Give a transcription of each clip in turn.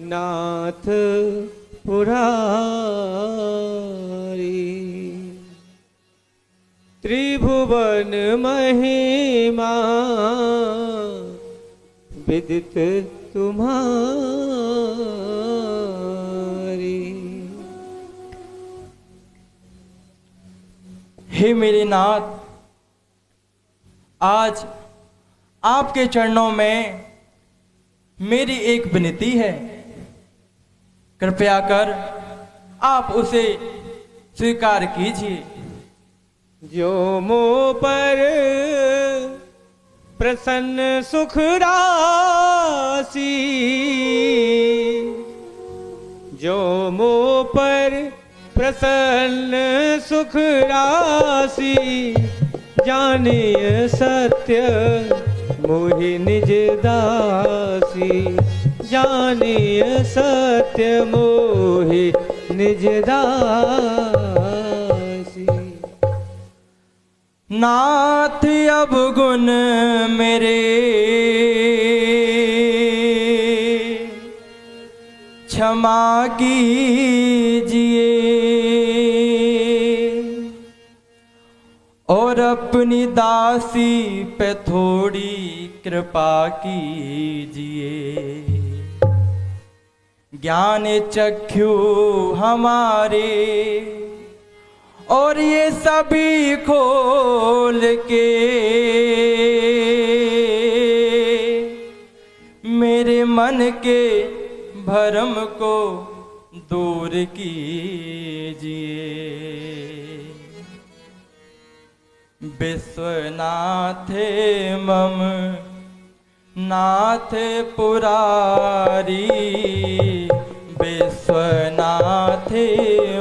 नाथ पुरारी। त्रिभुवन महिमा विदित तुम्हारी। हे मेरे नाथ, आज आपके चरणों में मेरी एक विनती है, कृपया कर आप उसे स्वीकार कीजिए। जो मुँह पर प्रसन्न सुख राशि, जो मुँह पर प्रसन्न सुख राशि, जानिय सत्य मोहि निज दासी। जानिय सत्य मोहि निज दासी। नाथ अब गुण मेरे क्षमा कीजिए और अपनी दासी पे थोड़ी कृपा कीजिए। ज्ञान चक्षु हमारे और ये सभी खोल के मेरे मन के भरम को दूर कीजिए। विश्वनाथ मम नाथ पुरारी। विश्वनाथ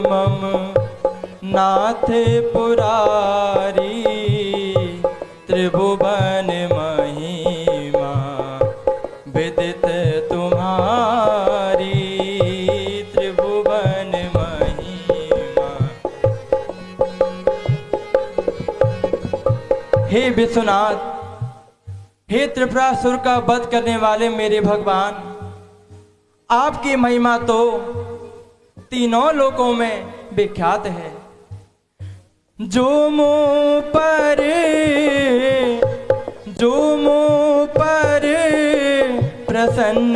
मम नाथ पुरारी। त्रिभुवन महिमा विदित तुम्हारी। त्रिभुवन महिमा। हे विश्वनाथ, हे त्रिपुरासुर का वध करने वाले मेरे भगवान, आपकी महिमा तो तीनों लोकों में विख्यात है। जो मुँह पर प्रसन्न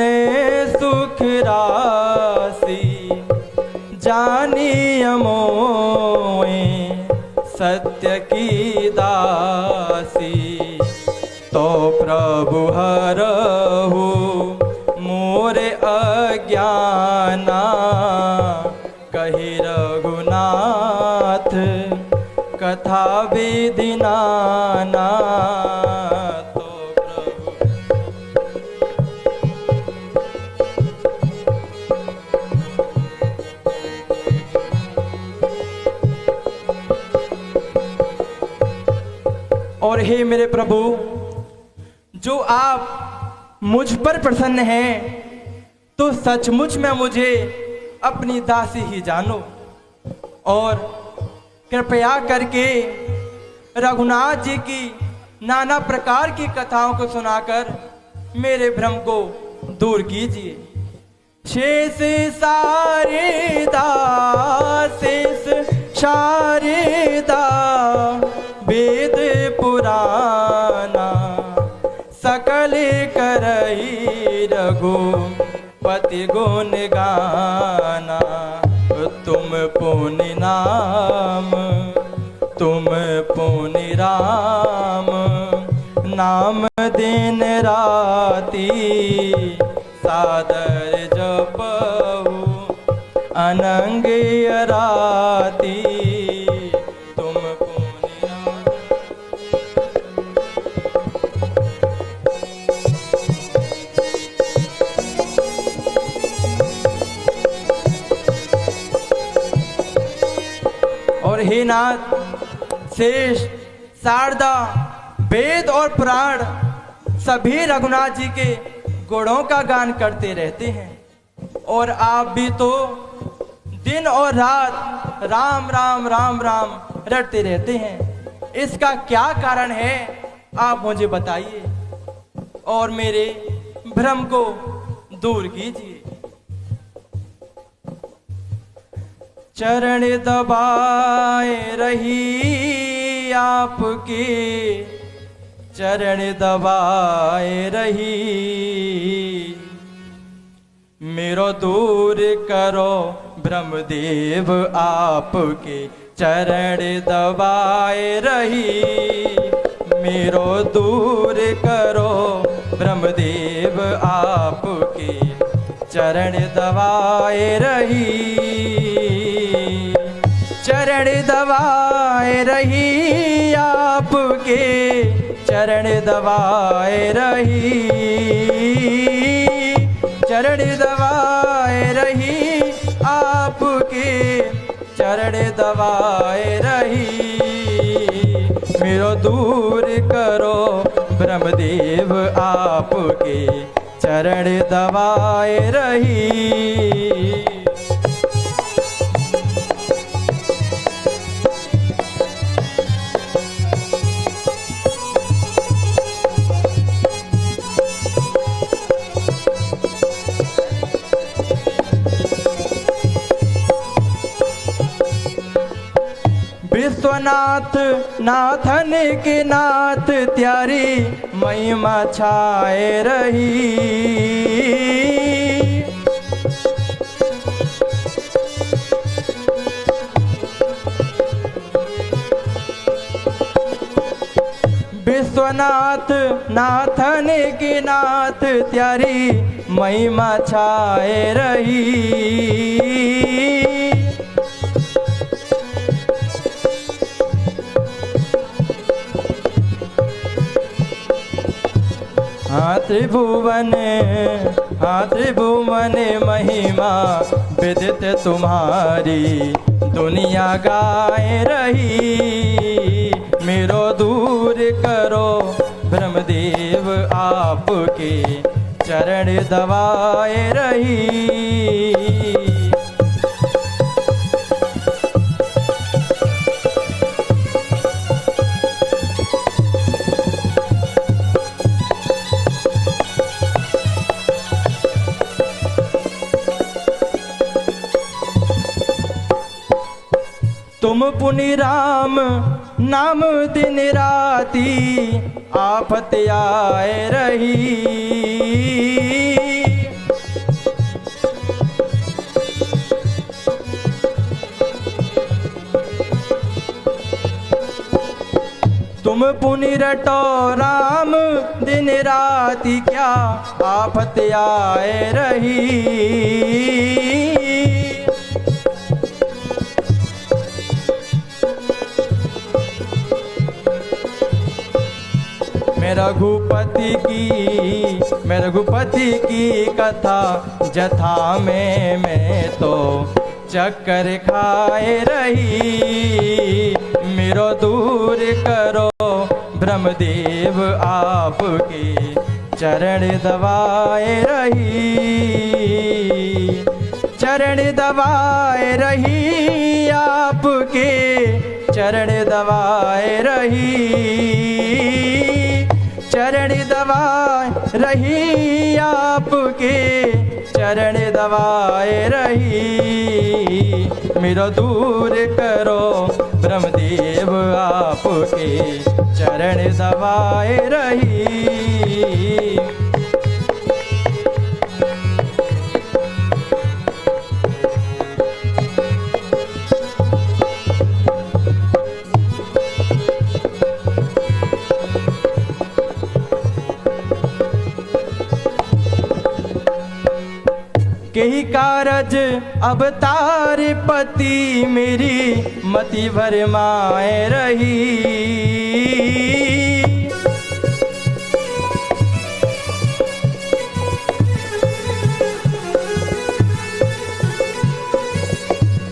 सुख राशि, जानिय मोए सत्य की दासी। तो प्रभु हरहु मोरे अज्ञाना, कहि रघुनाथ कथा विधि नाना। तो प्रभु और हे मेरे प्रभु, जो आप मुझ पर प्रसन्न हैं तो सचमुच में मुझे अपनी दासी ही जानो और कृपया करके रघुनाथ जी की नाना प्रकार की कथाओं को सुनाकर मेरे भ्रम को दूर कीजिए। शेष शारदा शेष शारदा वेद पुराना, सकल करई रघुपति गुण गाना। तुम पुण्य नाम तुम पुण्य राम, नाम दिन राती सादर जपहु अनंग राती। तुम पुण्य राम। और हे नाथ, शेष शारदा वेद और पुराण सभी रघुनाथ जी के गुणों का गान करते रहते हैं और आप भी तो दिन और रात राम राम राम राम रटते रहते हैं। इसका क्या कारण है आप मुझे बताइए और मेरे भ्रम को दूर कीजिए। चरण दबाए रही आपके, चरण दबाए रही। मेरो दूर करो ब्रह्मदेव आपके, चरण दबाए रही। मेरो दूर करो ब्रह्मदेव आपके, चरण दबाए रही। चरण दबाए रही आपके, चरण दबाए रही। चरण दबाए रही आपके, चरण दबाए रही। मेरो दूर करो ब्रह्मदेव आपके, चरण दबाए रही। विश्वनाथ नाथन के नाथ त्यारी महिमा छाए रही। विश्वनाथ नाथन के नाथ त्यारी महिमा छाए रही। त्रिभुवन महिमा विदित तुम्हारी, दुनिया गाए रही। मेरो दूर करो ब्रह्मदेव आपके, चरण दबाए रही। तुम पुनि राम नाम दिन राती, आफत आए रही। तुम पुनि रटो राम दिन राती, क्या आफत आए रही। रघुपति की कथा जथा में मैं तो चक्कर खाए रही। मेरो दूर करो ब्रह्मदेव आपके, चरण दबाए रही। चरण दबाए रही आपके, चरण दबाए रही। चरण दबाए रही आपके, चरण दबाए रही। मेरो दूर करो ब्रह्मदेव आपके, चरण दबाए रही। कही कारज अवतार पति, मेरी मति भरमाए रही।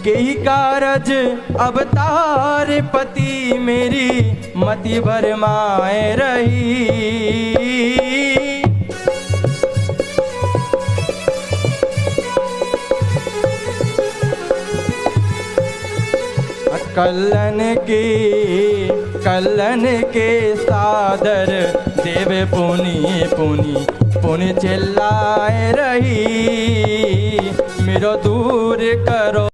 कही कारज अवतार पति, मेरी मति भरमाए रही। कल्लन के सादर देव पुनि चिल्लाए रही। मेरो दूर करो